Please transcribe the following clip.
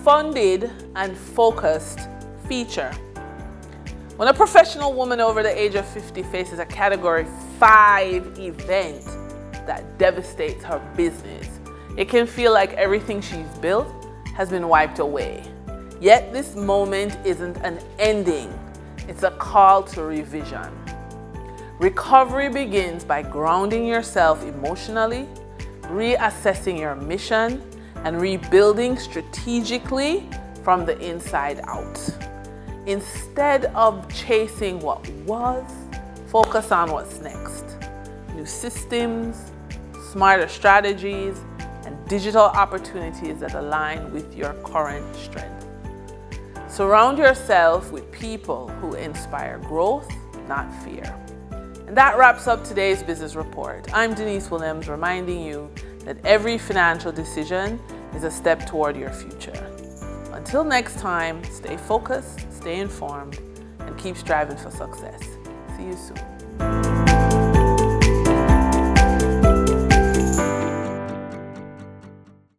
funded and focused feature. When a professional woman over the age of 50 faces a Category 5 event that devastates her business, it can feel like everything she's built has been wiped away. Yet this moment isn't an ending, it's a call to revision. Recovery begins by grounding yourself emotionally, reassessing your mission, and rebuilding strategically from the inside out. Instead of chasing what was, focus on what's next. New systems, smarter strategies, and digital opportunities that align with your current strength. Surround yourself with people who inspire growth, not fear. And that wraps up today's business report. I'm Denise Williams, reminding you that every financial decision is a step toward your future. Until next time, stay focused, stay informed, and keep striving for success. See you soon.